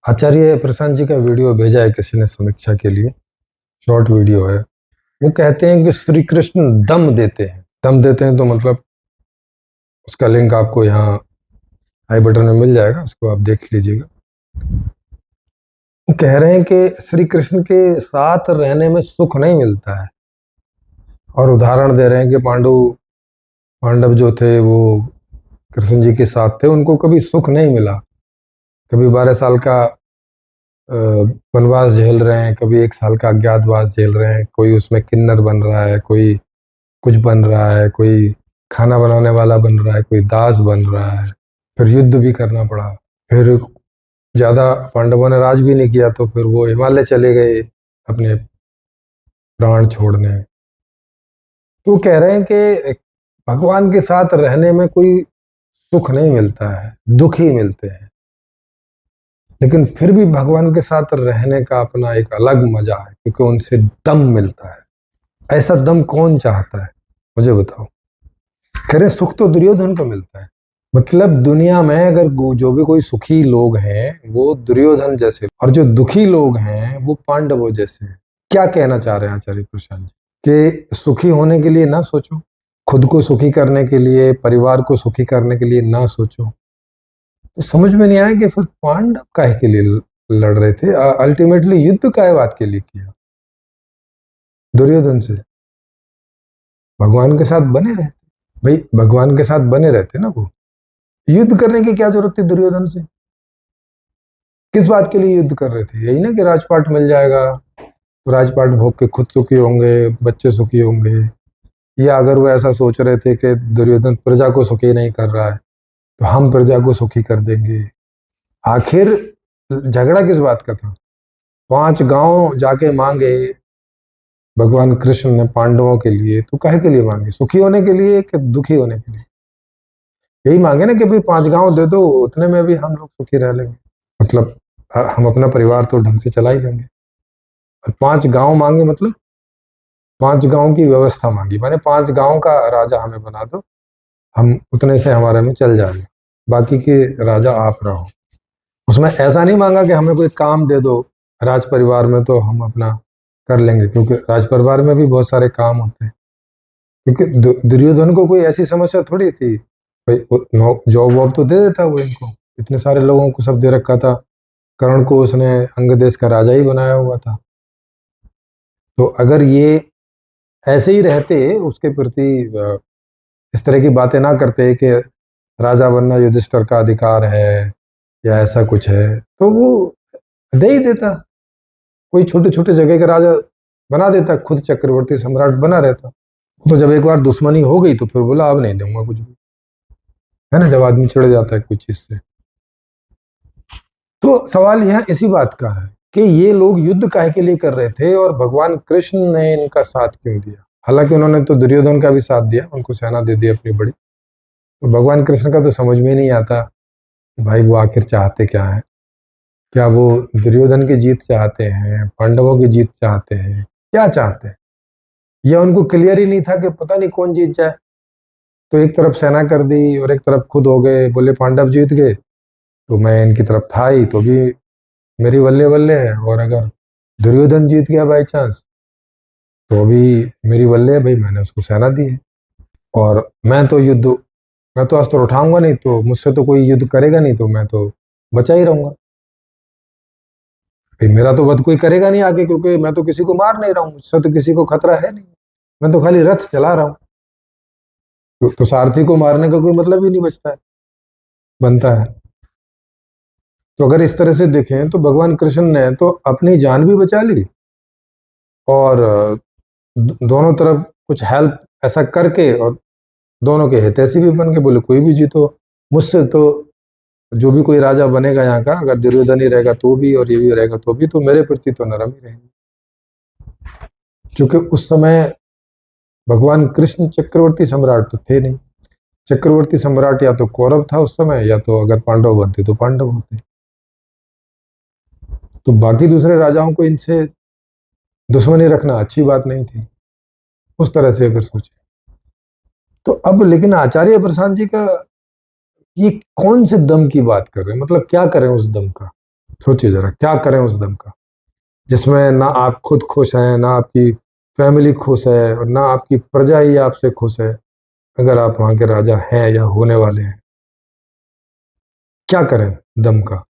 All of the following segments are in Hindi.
आचार्य प्रशांत जी का वीडियो भेजा है किसी ने समीक्षा के लिए, शॉर्ट वीडियो है। वो कहते हैं कि श्री कृष्ण दम देते हैं। दम देते हैं तो मतलब उसका लिंक आपको यहाँ आई बटन में मिल जाएगा, उसको आप देख लीजिएगा। वो कह रहे हैं कि श्री कृष्ण के साथ रहने में सुख नहीं मिलता है, और उदाहरण दे रहे हैं कि पांडव जो थे वो कृष्ण जी के साथ थे, उनको कभी सुख नहीं मिला। कभी 12 साल का वनवास झेल रहे हैं, कभी 1 साल का अज्ञातवास झेल रहे हैं, कोई उसमें किन्नर बन रहा है, कोई कुछ बन रहा है, कोई खाना बनाने वाला बन रहा है, कोई दास बन रहा है। फिर युद्ध भी करना पड़ा। फिर ज़्यादा पांडवों ने राज भी नहीं किया तो फिर वो हिमालय चले गए अपने प्राण छोड़ने। तो कह रहे हैं कि भगवान के साथ रहने में कोई सुख नहीं मिलता है, दुख ही मिलते हैं। लेकिन फिर भी भगवान के साथ रहने का अपना एक अलग मजा है, क्योंकि उनसे दम मिलता है। ऐसा दम कौन चाहता है, मुझे बताओ। कह रहे सुख तो दुर्योधन को मिलता है। मतलब दुनिया में अगर जो भी कोई सुखी लोग हैं वो दुर्योधन जैसे, और जो दुखी लोग हैं वो पांडवों जैसे हैं। क्या कहना चाह रहे हैं आचार्य प्रशांत जी कि सुखी होने के लिए ना सोचो, खुद को सुखी करने के लिए, परिवार को सुखी करने के लिए ना सोचो। तो समझ में नहीं आया कि फिर पांडव काहे के लिए लड़ रहे थे। अल्टीमेटली युद्ध काहे बात के लिए किया दुर्योधन से। भगवान के साथ बने रहते भाई, भगवान के साथ बने रहते ना। वो युद्ध करने की क्या जरूरत थी दुर्योधन से। किस बात के लिए युद्ध कर रहे थे, यही ना कि राजपाट मिल जाएगा तो राजपाट भोग के खुद सुखी होंगे, बच्चे सुखी होंगे। या अगर वो ऐसा सोच रहे थे कि दुर्योधन प्रजा को सुखी नहीं कर रहा है तो हम प्रजा को सुखी कर देंगे। आखिर झगड़ा किस बात का था। 5 गांव जाके मांगे भगवान कृष्ण ने पांडवों के लिए, तो काहे के लिए मांगे, सुखी होने के लिए कि दुखी होने के लिए। यही मांगे ना कि भाई 5 गांव दे दो, उतने में भी हम लोग सुखी रह लेंगे, मतलब हम अपना परिवार तो ढंग से चला ही लेंगे। और 5 गांव मांगे मतलब 5 गांव की व्यवस्था मांगी, माने 5 गांव का राजा हमें बना दो, हम उतने से हमारे में चल जाएंगे, बाकी के राजा आप रहो। उसमें ऐसा नहीं मांगा कि हमें कोई काम दे दो राज परिवार में तो हम अपना कर लेंगे, क्योंकि राज परिवार में भी बहुत सारे काम होते हैं। क्योंकि दुर्योधन को कोई ऐसी समस्या थोड़ी थी भाई, जॉब वॉब तो दे देता वो इनको, इतने सारे लोगों को सब दे रखा था। कर्ण को उसने अंग देश का राजा ही बनाया हुआ था। तो अगर ये ऐसे ही रहते, उसके प्रति इस तरह की बातें ना करते कि राजा बनना युधिष्ठिर का अधिकार है या ऐसा कुछ है, तो वो दे ही देता। कोई छोटे छोटे जगह का राजा बना देता, खुद चक्रवर्ती सम्राट बना रहता। तो जब एक बार दुश्मनी हो गई तो फिर बोला अब नहीं दूंगा कुछ भी, है ना, जब आदमी चिढ़ जाता है कुछ चीज से। तो सवाल यहाँ इसी बात का है कि ये लोग युद्ध काहे के लिए कर रहे थे और भगवान कृष्ण ने इनका साथ क्यों दिया। हालांकि उन्होंने तो दुर्योधन का भी साथ दिया, उनको सेना दे दी अपनी बड़ी। तो भगवान कृष्ण का तो समझ में नहीं आता कि भाई वो आखिर चाहते क्या है। क्या वो दुर्योधन की जीत चाहते हैं, पांडवों की जीत चाहते हैं, क्या चाहते हैं। यह उनको क्लियर ही नहीं था कि पता नहीं कौन जीत जाए। तो एक तरफ सेना कर दी और एक तरफ खुद हो गए, बोले पांडव जीत गए तो मैं इनकी तरफ था ही तो भी मेरी बल्ले बल्ले है, और अगर दुर्योधन जीत गया बाई चांस तो अभी मेरी बल्ले है भाई, मैंने उसको सेना दी है। और मैं तो अस्त्र उठाऊंगा नहीं, तो मुझसे तो कोई युद्ध करेगा नहीं, तो मैं तो बचा ही रहूंगा भाई। मेरा तो वध कोई करेगा नहीं आगे, क्योंकि मैं तो किसी को मार नहीं रहा हूँ, मुझसे तो किसी को खतरा है नहीं, मैं तो खाली रथ चला रहा हूँ। तो सारथी को मारने का कोई मतलब ही नहीं बचता है, बनता है। तो अगर इस तरह से देखें तो भगवान कृष्ण ने तो अपनी जान भी बचा ली, और दोनों तरफ कुछ हेल्प ऐसा करके, और दोनों के हितैषी भी बन के बोले कोई भी जीतो, मुझसे तो जो भी कोई राजा बनेगा यहाँ का, अगर दुर्योधन ही रहेगा तो भी और ये भी रहेगा तो भी, तो मेरे प्रति तो नरम ही रहेंगे। क्योंकि उस समय भगवान कृष्ण चक्रवर्ती सम्राट तो थे नहीं। चक्रवर्ती सम्राट या तो कौरव था उस समय, या तो अगर पांडव बनते तो पांडव होते। तो बाकी दूसरे राजाओं को इनसे दुश्मनी रखना अच्छी बात नहीं थी, उस तरह से अगर सोचे तो। अब लेकिन आचार्य प्रशांत जी का ये कौन से दम की बात कर रहे हैं, मतलब क्या करें उस दम का। सोचिए जरा क्या करें उस दम का, जिसमें ना आप खुद खुश हैं, ना आपकी फैमिली खुश है, और ना आपकी प्रजा ही आपसे खुश है, अगर आप वहां के राजा हैं या होने वाले हैं। क्या करें दम का?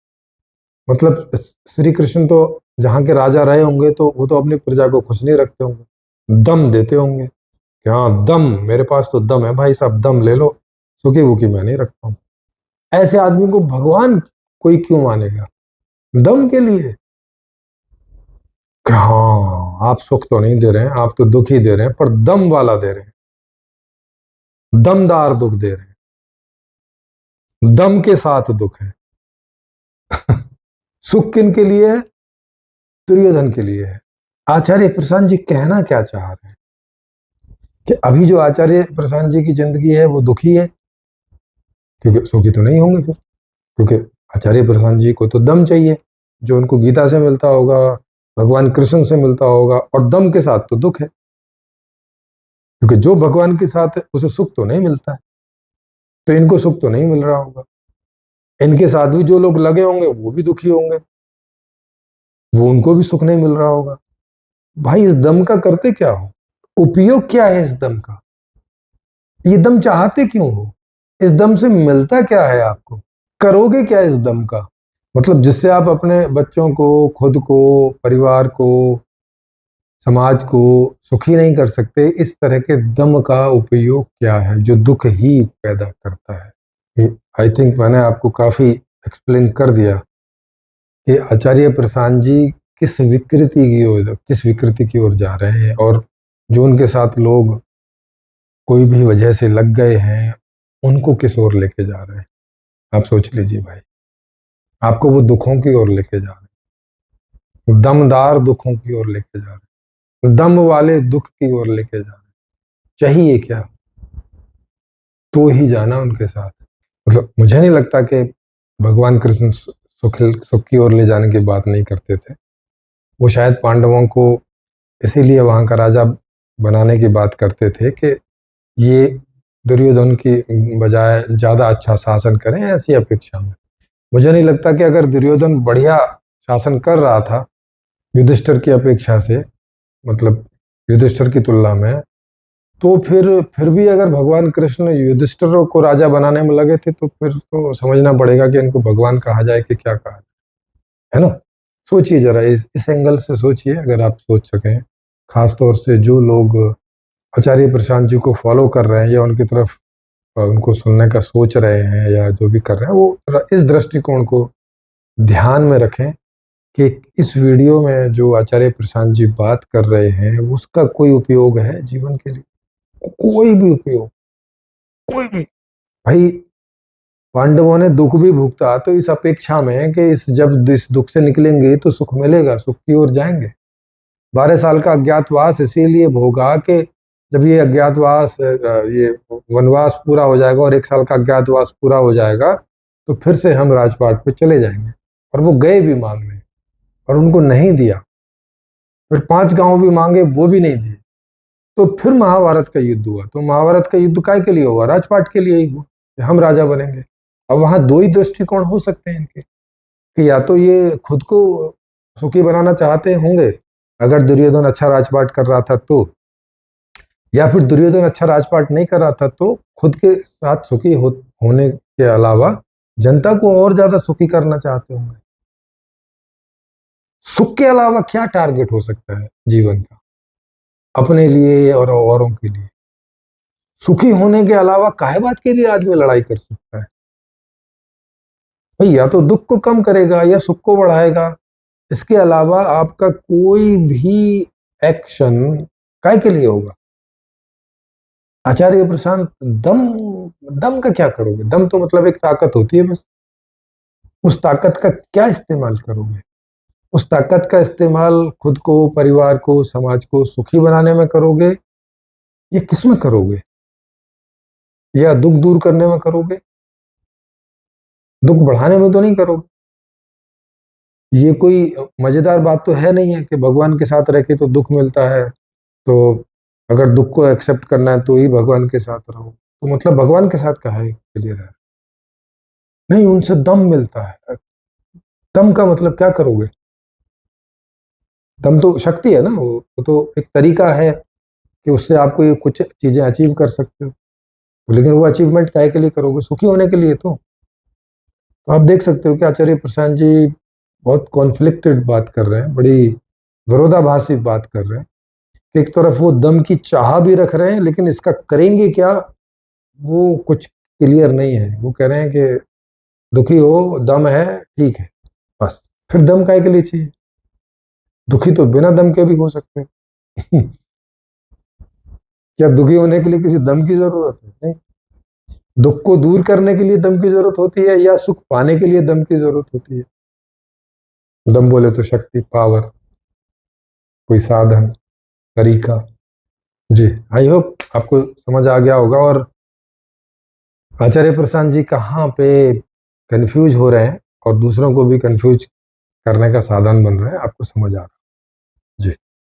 मतलब श्री कृष्ण तो जहाँ के राजा रहे होंगे तो वो तो अपनी प्रजा को खुश नहीं रखते होंगे, दम देते होंगे कि हाँ दम, मेरे पास तो दम है भाई साहब, दम ले लो, सुखी बुकी मैं नहीं रखता हूँ। ऐसे आदमी को भगवान कोई क्यों मानेगा? दम के लिए कि हाँ आप सुख तो नहीं दे रहे हैं, आप तो दुख ही दे रहे हैं, पर दम वाला दे रहे हैं, दमदार दुख दे रहे हैं, दम के साथ दुख है। सुख किन के लिए है? दुर्योधन के लिए है। आचार्य प्रशांत जी कहना क्या चाह रहे हैं कि अभी जो आचार्य प्रशांत जी की जिंदगी है वो दुखी है, क्योंकि सुखी तो नहीं होंगे फिर, क्योंकि आचार्य प्रशांत जी को तो दम चाहिए, जो उनको गीता से मिलता होगा, भगवान कृष्ण से मिलता होगा, और दम के साथ तो दुख है, क्योंकि जो भगवान के साथ है उसे सुख तो नहीं मिलता है, तो इनको सुख तो नहीं मिल रहा होगा। इनके साथ भी जो लोग लगे होंगे वो भी दुखी होंगे, वो उनको भी सुख नहीं मिल रहा होगा। भाई इस दम का करते क्या हो? उपयोग क्या है इस दम का? ये दम चाहते क्यों हो? इस दम से मिलता क्या है आपको? करोगे क्या इस दम का? मतलब जिससे आप अपने बच्चों को, खुद को, परिवार को, समाज को सुखी नहीं कर सकते, इस तरह के दम का उपयोग क्या है जो दुख ही पैदा करता है? आई थिंक मैंने आपको काफी एक्सप्लेन कर दिया कि आचार्य प्रशांत जी किस विकृति की ओर जा रहे हैं, और जो उनके साथ लोग कोई भी वजह से लग गए हैं उनको किस ओर लेके जा रहे हैं। आप सोच लीजिए भाई, आपको वो दुखों की ओर लेके जा रहे हैं, दमदार दुखों की ओर लेके जा रहे हैं, दम वाले दुख की ओर लेके जा रहे हैं। चाहिए क्या? तो ही जाना उनके साथ। मतलब मुझे नहीं लगता कि भगवान कृष्ण सुख की ओर ले जाने की बात नहीं करते थे। वो शायद पांडवों को इसीलिए वहां का राजा बनाने की बात करते थे कि ये दुर्योधन की बजाय ज्यादा अच्छा शासन करें, ऐसी अपेक्षा में। मुझे नहीं लगता कि अगर दुर्योधन बढ़िया शासन कर रहा था युधिष्ठिर की अपेक्षा से, मतलब युधिष्ठिर की तुलना में, तो फिर भी अगर भगवान कृष्ण युधिष्ठिर को राजा बनाने में लगे थे तो फिर तो समझना पड़ेगा कि इनको भगवान कहा जाए कि क्या कहा जाए, है ना? सोचिए जरा, इस एंगल से सोचिए, अगर आप सोच सकें। खास तौर से जो लोग आचार्य प्रशांत जी को फॉलो कर रहे हैं या उनकी तरफ उनको सुनने का सोच रहे हैं या जो भी कर रहे हैं, वो इस दृष्टिकोण को ध्यान में रखें कि इस वीडियो में जो आचार्य प्रशांत जी बात कर रहे हैं उसका कोई उपयोग है जीवन के लिए? कोई भी उपयोग, कोई भी। भाई पांडवों ने दुख भी भुगता तो इस अपेक्षा में कि जब इस दुख से निकलेंगे तो सुख मिलेगा, सुख की ओर जाएंगे। 12 साल का अज्ञातवास इसीलिए भोगा कि जब ये अज्ञातवास ये वनवास पूरा हो जाएगा और 1 साल का अज्ञातवास पूरा हो जाएगा तो फिर से हम राजपाट पे चले जाएंगे। और वो गए भी मांगने, और उनको नहीं दिया। फिर 5 गांव भी मांगे, वो भी नहीं दिए। तो फिर महाभारत का युद्ध हुआ। तो महाभारत का युद्ध काय के लिए हुआ? राजपाट के लिए ही हुआ कि हम राजा बनेंगे। अब वहां दो ही दृष्टिकोण हो सकते हैं इनके, कि या तो ये खुद को सुखी बनाना चाहते होंगे अगर दुर्योधन अच्छा राजपाट कर रहा था तो, या फिर दुर्योधन अच्छा राजपाट नहीं कर रहा था तो खुद के साथ सुखी होने के अलावा जनता को और ज्यादा सुखी करना चाहते होंगे। सुख के अलावा क्या टारगेट हो सकता है जीवन का अपने लिए और औरों के लिए? सुखी होने के अलावा काहे बात के लिए आदमी लड़ाई कर सकता है? भाई या तो दुख को कम करेगा या सुख को बढ़ाएगा। इसके अलावा आपका कोई भी एक्शन काय के लिए होगा? आचार्य प्रशांत, दम, दम का क्या करोगे? दम तो मतलब एक ताकत होती है बस। उस ताकत का क्या इस्तेमाल करोगे? उस ताकत का इस्तेमाल खुद को, परिवार को, समाज को सुखी बनाने में करोगे, या किस में करोगे? या दुख दूर करने में करोगे? दुख बढ़ाने में तो नहीं करोगे। ये कोई मजेदार बात तो है नहीं है कि भगवान के साथ रह के तो दुख मिलता है, तो अगर दुख को एक्सेप्ट करना है तो ही भगवान के साथ रहो। तो मतलब भगवान के साथ का है के लिए रह, नहीं, उनसे दम मिलता है। दम का मतलब क्या करोगे? दम तो शक्ति है ना, वो तो एक तरीका है कि उससे आपको ये कुछ चीजें अचीव कर सकते हो। लेकिन वो अचीवमेंट काहे के लिए करोगे? सुखी होने के लिए। तो आप देख सकते हो कि आचार्य प्रशांत जी बहुत कॉन्फ्लिक्टेड बात कर रहे हैं, बड़ी विरोधाभासी बात कर रहे हैं। एक तरफ वो दम की चाह भी रख रहे हैं, लेकिन इसका करेंगे क्या वो कुछ क्लियर नहीं है। वो कह रहे हैं कि दुखी हो, दम है, ठीक है, बस। फिर दम काहे के लिए चाहिए? दुखी तो बिना दम के भी हो सकते हैं। क्या दुखी होने के लिए किसी दम की जरूरत है? नहीं। दुख को दूर करने के लिए दम की जरूरत होती है, या सुख पाने के लिए दम की जरूरत होती है? दम बोले तो शक्ति, पावर, कोई साधन, तरीका। जी, आई होप आपको समझ आ गया होगा। और आचार्य प्रशांत जी कहाँ पे कंफ्यूज हो रहे हैं और दूसरों को भी कंफ्यूज करने का साधन बन रहे हैं, आपको समझ आ रहा है। जी।